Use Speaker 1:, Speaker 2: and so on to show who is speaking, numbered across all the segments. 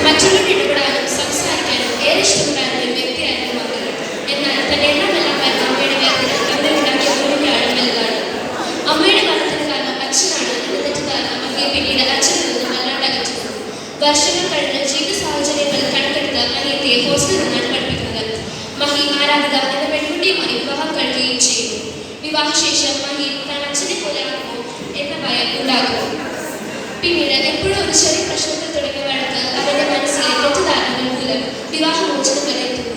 Speaker 1: മറ്റുള്ളവരുടെ ഇടപെടാനും സംസാരിക്കാനും ഏറെ ഇഷ്ടപ്പെടാനും ഒരു വ്യക്തിയായിരുന്നു വർഷങ്ങൾ കഴിഞ്ഞ് ജീവിത സാഹചര്യങ്ങൾ കണക്കെടുത്ത് അനിയത്തിയെ ഹോസ്റ്റലിൽ നിന്നാണ് പഠിപ്പിക്കുന്നത്. മഹി ആരാധിക എന്ന പെൺകുട്ടിയുമായി വിവാഹം കഴിക്കുകയും ചെയ്യുന്നു. വിവാഹശേഷം മഹി താൻ അച്ഛനെ പോലെ ആകുമോ എന്ന ഭയം ഉണ്ടാകും. പിന്നീട് എപ്പോഴും ഒരു ചെറിയ പ്രശ്നത്തിൽ തുടങ്ങിയ വഴക്ക് അവരുടെ മനസ്സിലെ തെറ്റിദ്ധാരണകൾ മൂലം വിവാഹമോചനം വരെ എത്തുന്നു.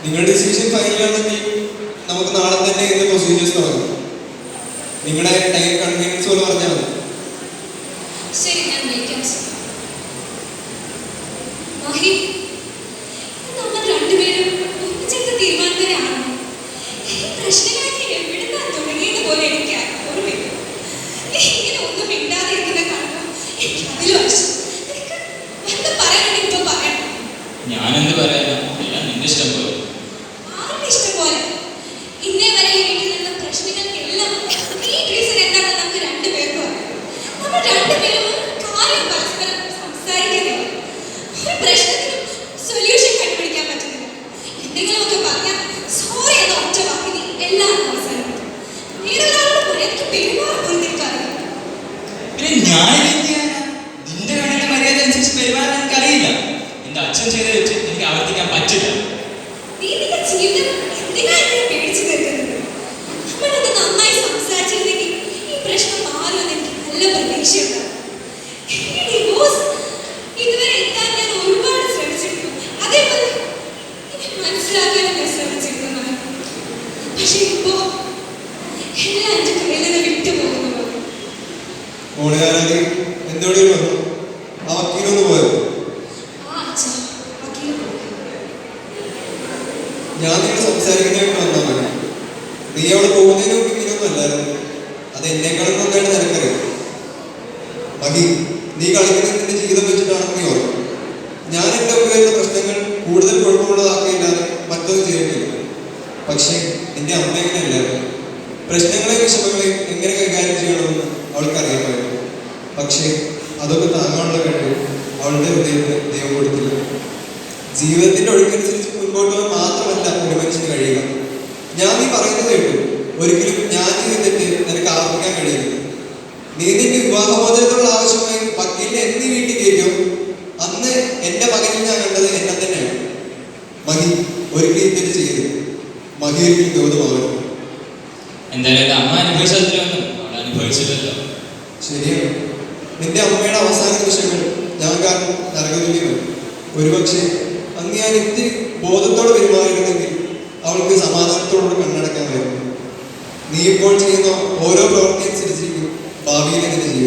Speaker 2: നിങ്ങളുടെ ഡിസിഷൻ ഫൈനലാണെങ്കിൽ നമുക്ക് നാളെ തന്നെ ഇതിന്റെ പ്രൊസീജിയേഴ്സ് തുടങ്ങാം. നിങ്ങളുടെ ടൈം കൺവീനിയൻസ് പോലെ പറഞ്ഞാൽ മതി.
Speaker 3: ശരി, ഞാൻ വിളിക്കാം. മഹി, നമ്മൾ രണ്ടുപേരും ഒന്നിച്ചെടുത്ത തീരുമാനത്തിനാണ്. ഈ പ്രശ്നങ്ങളൊക്കെ എവിടുന്നാ തുടങ്ങിയത് പോലെ എനിക്ക് ഓർമ്മയില്ല. ഇങ്ങനെ ഒന്നും മിണ്ടാതിരിക്കുന്ന കാണുമ്പോൾ എനിക്ക് അതിലും ആവശ്യം. എന്ത് പറയാനാണ് ഇപ്പൊ പറയണം?
Speaker 4: ഞാനെന്ത് പറയാനാ? എല്ലാം നിന്റെ ഇഷ്ടം പോലെ.
Speaker 3: ആരുടെ ഇഷ്ടം പോലെ? ഇന്നേ വരെ ഈ വീട്ടിൽ നിന്ന പ്രശ്നങ്ങൾക്കെല്ലാം ഈ റീസൺ എന്താണെന്ന് നമുക്ക് രണ്ടുപേർക്കും അറിയാം. നമ്മൾ രണ്ടുപേരും കാര്യം പരസ്പരം സംസാരിക്കുന്നില്ല. ഒരു പ്രശ്നത്തിനും സൊല്യൂഷൻ കണ്ടുപിടിക്കാൻ പറ്റുന്നില്ല. എന്തെങ്കിലുമൊക്കെ പറഞ്ഞാൽ സോറി എന്ന ഒറ്റ വാക്കിന് എല്ലാം അവസാനിപ്പിക്കും. വേറൊരാളോട് മര്യാദയ്ക്ക് പെരുമാറാൻ പോലും നിനക്കറിയാം.
Speaker 4: പിന്നെ ഞാൻ എന്ത് ചെയ്യാനാ? നിന്റെ കണ്ണിന്റെ മര്യാദ അനുസരിച്ച് പെരുമാറാൻ എനിക്കറിയില്ല. എന്റെ അച്ഛൻ ചെയ്ത വെച്ച് എനിക്ക് ആവർത്തിക്കാൻ പറ്റില്ല.
Speaker 3: നീ നിന്റെ ജീവിതം എന്തിനാ ഇങ്ങനെ പേടിച്ചു നിൽക്കുന്നത്? നമ്മളൊക്കെ നന്നായി സംസാരിച്ചിരുന്നെങ്കിൽ ഈ പ്രശ്നം മാറുമെന്ന് എനിക്ക് നല്ല പ്രതീക്ഷയുണ്ട്. ഈ ഡിവോഴ്സ് ഇതുവരെ എത്താൻ ഞാൻ ഒരുപാട് ശ്രമിച്ചിരുന്നു. അതേപോലെ എന്നെ മനസ്സിലാക്കാനും ഞാൻ ശ്രമിച്ചിരുന്നതാണ്. പക്ഷെ ഇപ്പോ എല്ലാം എന്റെ കയ്യിൽ നിന്ന് വിട്ടുപോകുന്നു പോലെ.
Speaker 2: മോളുകാരാണെങ്കിൽ എന്തോടെ വന്നു? ആ വക്കീലൊന്ന് പോയോ? ഞാൻ നിങ്ങളെ സംസാരിക്കുന്നതായിട്ട് വന്നാൽ മതി. നീ അവിടെ പോകുന്നതിന് മുമ്പ് ഇങ്ങനെയൊന്നും അല്ലായിരുന്നു. അത് എന്നെക്കാളും നന്നായിട്ട് നിനക്കറിയാം. മഹി, നീ കളിക്കുന്നത് നിന്റെ ജീവിതം വെച്ചിട്ടാണെന്ന് നീ ഓർക്കും. ഞാൻ എൻ്റെ ഒപ്പം വരുന്ന പ്രശ്നങ്ങൾ കൂടുതൽ കുഴപ്പമുള്ളതാക്കിയില്ലാതെ മറ്റൊന്നും ചെയ്യുന്നില്ല. പക്ഷേ നിന്റെ അമ്മ എങ്ങനെയല്ലായിരുന്നു. പ്രശ്നങ്ങളെയും വിഷമങ്ങളെയും എങ്ങനെ കൈകാര്യം ചെയ്യണമെന്ന് അവൾക്കറിയാമായിരുന്നു. പക്ഷേ അതൊക്കെ താങ്ങാനുള്ള കഴിവ് അവളുടെ ഹൃദയത്തിന് ദൈവം കൊടുത്തില്ല. ജീവിതത്തിന്റെ ഒഴുക്കനുസരിച്ച് മുൻപോട്ട് പോകാൻ മാത്രമല്ല ഒരു മനുഷ്യന് കഴിയുക. ഞാൻ നീ പറയുന്നത് കേട്ടു. ഒരിക്കലും ഞാൻ ചെയ്തിട്ട് നിനക്ക് ആവർത്തിക്കാൻ കഴിയില്ല. നീ നിന്റെ വിവാഹമോചനത്തിനുള്ള ആവശ്യമായി വക്കീലിനെ എന്നീ വീട്ടിൽ കയറ്റും. അന്ന് എന്റെ മകനിൽ ഞാൻ കണ്ടത് എന്നെ തന്നെയാണ്. മഹി ഒരിക്കലും തെറ്റ് ചെയ്യരുത്. മഹി ഒരിക്കലും ഗൗതമാവരുത്.
Speaker 4: എന്തായാലും അമ്മ അനുഭവിച്ചതിലൊന്നും അവൾ അനുഭവിച്ചില്ലല്ലോ.
Speaker 2: ശരിയാണ്. നിന്റെ അമ്മയുടെ അവസാന നിമിഷങ്ങൾ ഞാൻ കാരണം നരകതുല്യമാണ്. ഒരുപക്ഷെ അന്ന് ഞാൻ ഇത്തിരി ബോധത്തോടെ പെരുമാറിയിരുന്നെങ്കിൽ അവൾക്ക് സമാധാനത്തോടുകൂടി കണ്ണടക്കാമായിരുന്നു. നീ ഇപ്പോൾ ചെയ്യുന്ന ഓരോ പ്രവൃത്തി അനുസരിച്ചിരിക്കും ഭാവിയിൽ എങ്ങനെ ചെയ്യും.